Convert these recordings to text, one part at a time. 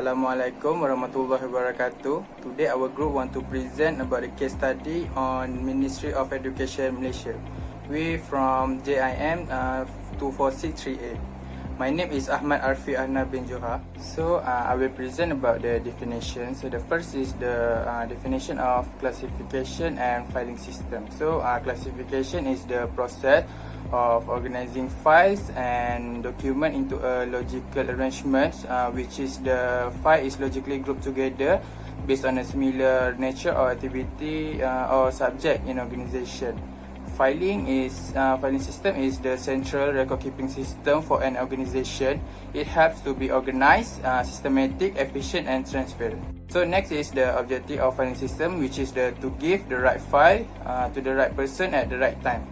Assalamualaikum warahmatullahi wabarakatuh. Today our group want to present about the case study on Ministry of Education Malaysia. We from JIM 2463A. My name is Ahmad Arfi Ahna bin Johar. So I will present about the definition. So the first is the definition of classification and filing system. So classification is the process of organizing files and document into a logical arrangement, which is the file is logically grouped together based on a similar nature or activity or subject in organization. Filing system is the central record keeping system for an organization. It helps to be organized, systematic, efficient and transparent. So next is the objective of filing system, which is to give the right file to the right person at the right time.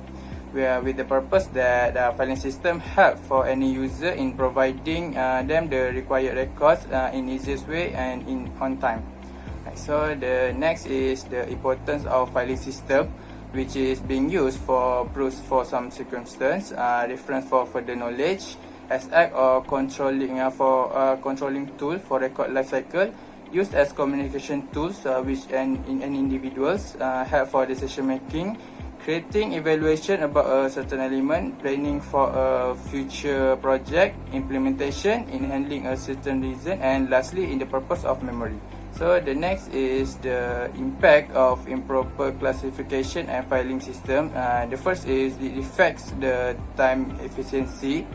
With the purpose that filing system help for any user in providing them the required records in easiest way and on time. So the next is the importance of filing system, which is being used for proofs for some circumstance, reference for further knowledge, as act or controlling controlling tool for record life cycle, used as communication tools which in individuals help for decision making, creating evaluation about a certain element, planning for a future project, implementation in handling a certain reason, and lastly in the purpose of memory. So the next is the impact of improper classification and filing system. The first is it affects the time efficiency.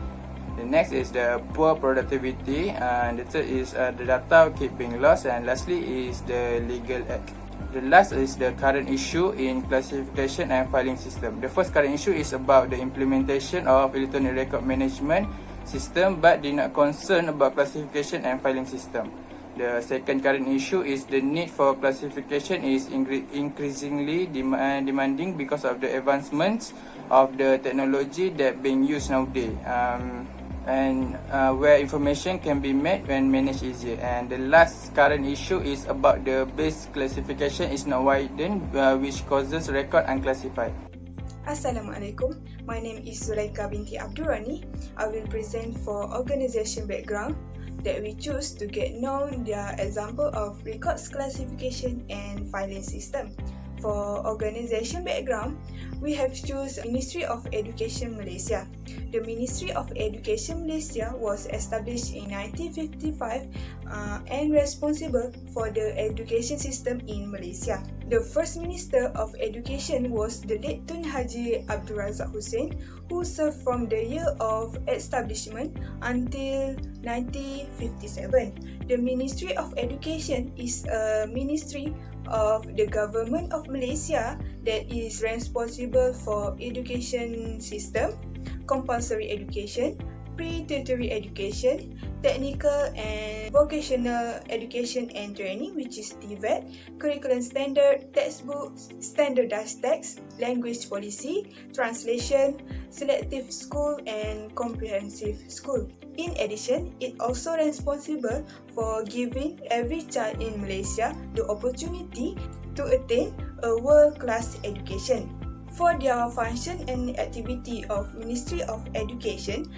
The next is the poor productivity. The third is the data keep being lost. And lastly is the legal act. The last is the current issue in classification and filing system. The first current issue is about the implementation of electronic record management system, but did not concern about classification and filing system. The second current issue is the need for classification is increasingly demanding because of the advancements of the technology that being used nowadays, and where information can be made when managed easier. And the last current issue is about the base classification is not widened, which causes record unclassified. Assalamualaikum. My name is Zulaika binti Abdurrani. I will present for organization background that we choose to get known their example of records classification and filing system. For organization background, we have choose Ministry of Education Malaysia. The Ministry of Education Malaysia was established in 1955 and responsible for the education system in Malaysia. The first Minister of Education was the late Tun Haji Abdul Razak Hussein, who served from the year of establishment until 1957. The Ministry of Education is a ministry of the Government of Malaysia that is responsible for education system, compulsory education, pre-tertiary education, technical and vocational education and training, which is TVET, curriculum standard, textbook, standardized text, language policy, translation, selective school and comprehensive school. In addition, it also responsible for giving every child in Malaysia the opportunity to attain a world-class education. For their function and activity of Ministry of Education,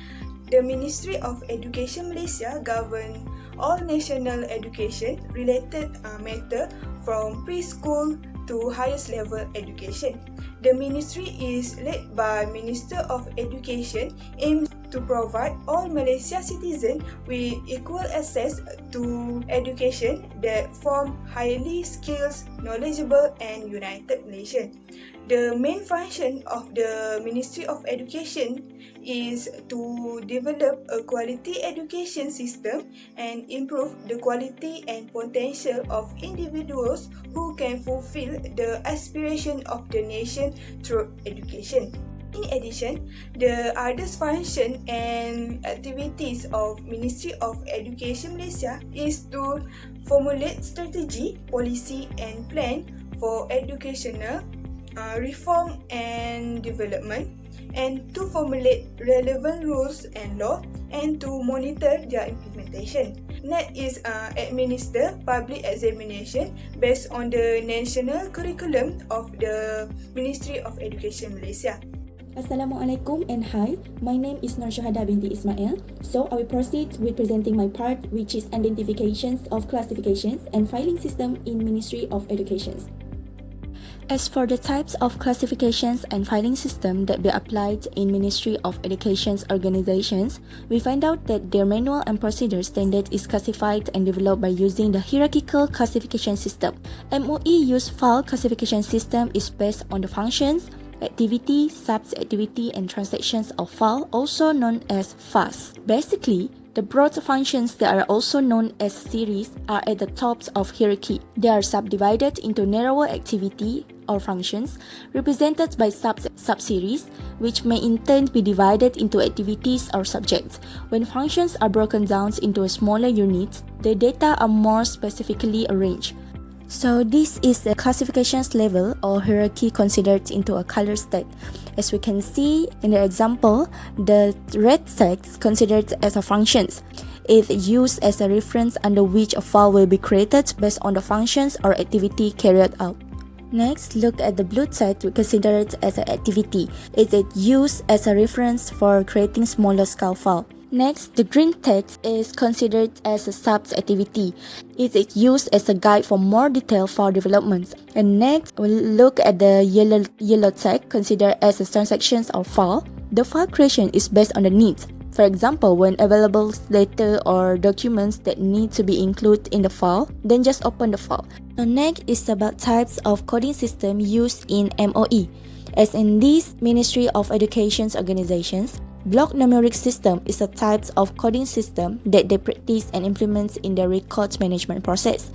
the Ministry of Education Malaysia govern all national education related matter from preschool to highest level education. The ministry is led by Minister of Education, aims to provide all Malaysia citizens with equal access to education that form highly skilled, knowledgeable and united Malaysia. The main function of the Ministry of Education is to develop a quality education system and improve the quality and potential of individuals who can fulfill the aspiration of the nation through education. In addition, the other function and activities of Ministry of Education Malaysia is to formulate strategy, policy and plan for educational reform and development, and to formulate relevant rules and law and to monitor their implementation. Next is administer public examination based on the national curriculum of the Ministry of Education Malaysia. Assalamualaikum and hi, my name is Nur Syahada binti Ismail. So I will proceed with presenting my part, which is identifications of classifications and filing system in Ministry of Education. As for the types of classifications and filing system that be applied in Ministry of Education's organizations, we find out that their manual and procedure standard is classified and developed by using the hierarchical classification system. MOE use file classification system is based on the functions, activity, sub-activity, and transactions of file, also known as FAS. Basically, the broad functions that are also known as series are at the tops of hierarchy. They are subdivided into narrower activity or functions represented by sub-series, which may in turn be divided into activities or subjects. When functions are broken down into smaller units, the data are more specifically arranged. So this is the classifications level or hierarchy considered into a color stack. As we can see in the example, the red text considered as a functions. It is used as a reference under which a file will be created based on the functions or activity carried out. Next, look at the blue text we consider it as an activity. It is used as a reference for creating smaller scale file. Next, the green text is considered as a sub-activity. It is used as a guide for more detailed file developments. And next, we'll look at the yellow text considered as a transactions or file. The file creation is based on the needs. For example, when available data or documents that need to be included in the file, then just open the file. The next is about types of coding system used in MOE. As in these Ministry of Education's organizations, block numeric system is a type of coding system that they practice and implement in the records management process.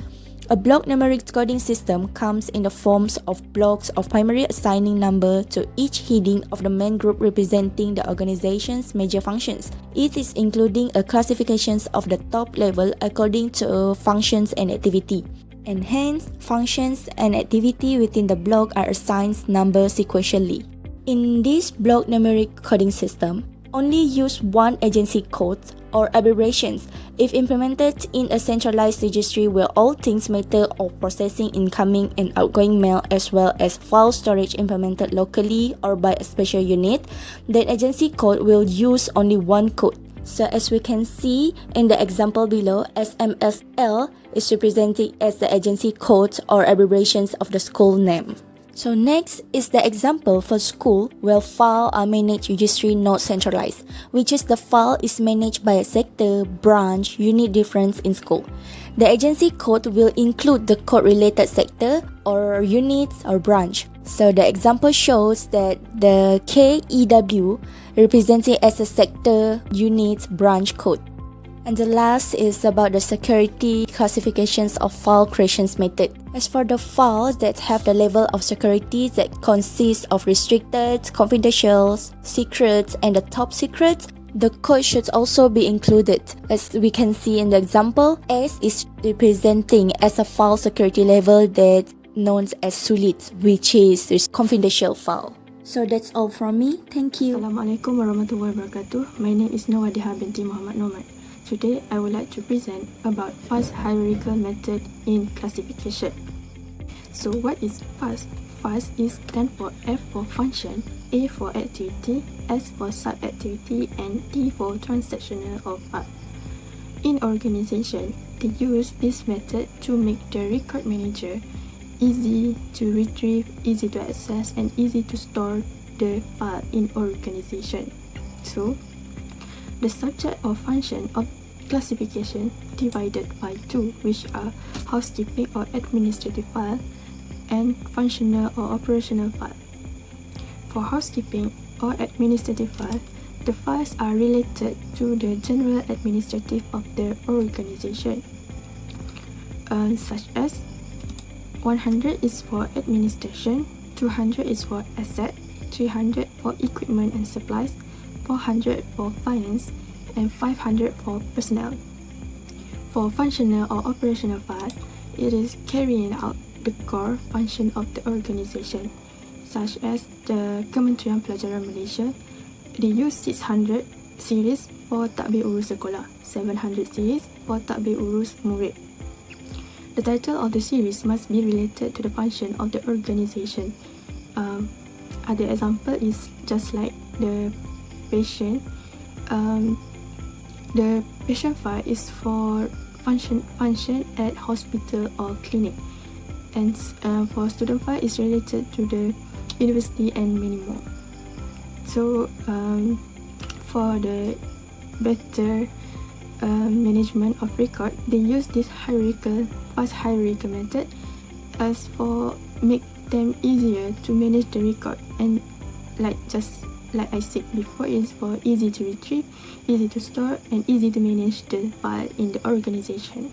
A block numeric coding system comes in the forms of blocks of primary assigning number to each heading of the main group representing the organization's major functions. It is including a classifications of the top level according to functions and activity. And hence, functions and activity within the block are assigned number sequentially. In this block numeric coding system, only use one agency code or abbreviations if implemented in a centralized registry where all things matter of processing incoming and outgoing mail as well as file storage implemented locally or by a special unit, then agency code will use only one code. So as we can see in the example below, SMSL is represented as the agency code or abbreviations of the school name. So next is the example for school where file are managed registry not centralized, which is the file is managed by a sector, branch, unit difference in school. The agency code will include the code related sector or units or branch. So the example shows that the KEW represented as a sector, unit, branch code. And the last is about the security classifications of file creations method. As for the files that have the level of security that consists of restricted, confidential, secret, and the top secret, the code should also be included. As we can see in the example, S is representing as a file security level that known as sulit, which is confidential file. So that's all from me. Thank you. Assalamualaikum warahmatullahi wabarakatuh. My name is Nawadiha binti Muhammad Nomad. Today, I would like to present about FAS hierarchical method in classification. So what is FAS? FAS is stand for F for function, A for activity, S for sub-activity, and T for transactional or file. In organization, they use this method to make the record manager easy to retrieve, easy to access, and easy to store the file in organization. So, the subject or function of classification divided by two, which are housekeeping or administrative file and functional or operational file. For housekeeping or administrative file, the files are related to the general administrative of the organization, such as 100 is for administration, 200 is for asset, 300 for equipment and supplies, 400 for finance, and 500 for personnel. For functional or operational file, it is carrying out the core function of the organization, such as the Kementerian Pelajaran Malaysia. They use 600 series for takbir urus sekolah, 700 series for takbir urus murid. The title of the series must be related to the function of the organization. other example is just like the patient. The patient file is for function at hospital or clinic, and for student file is related to the university and many more. So for the better management of record, they use this fast hierarchical method as for make them easier to manage the record, and like I said before, it's for easy to retrieve, easy to store, and easy to manage the file in the organization.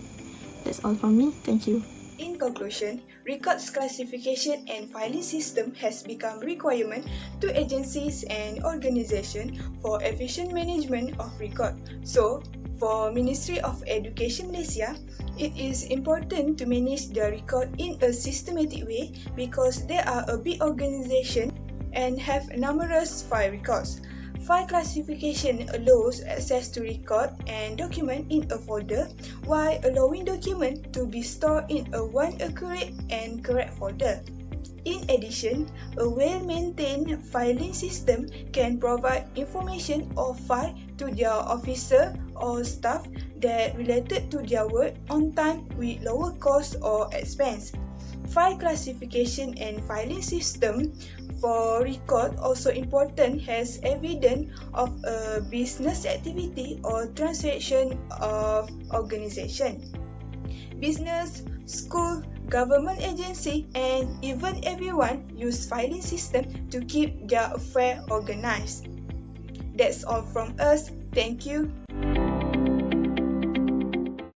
That's all from me. Thank you. In conclusion, records classification and filing system has become requirement to agencies and organizations for efficient management of record. So, for Ministry of Education Malaysia, it is important to manage the record in a systematic way because they are a big organization and have numerous file records. File classification allows access to record and document in a folder, while allowing document to be stored in a one accurate and correct folder. In addition, a well-maintained filing system can provide information or file to their officer or staff that related to their work on time with lower cost or expense. File classification and filing system for record also important as evidence of a business activity or transaction of organization. Business, school, government agency, and even everyone use filing system to keep their affairs organized. That's all from us. Thank you.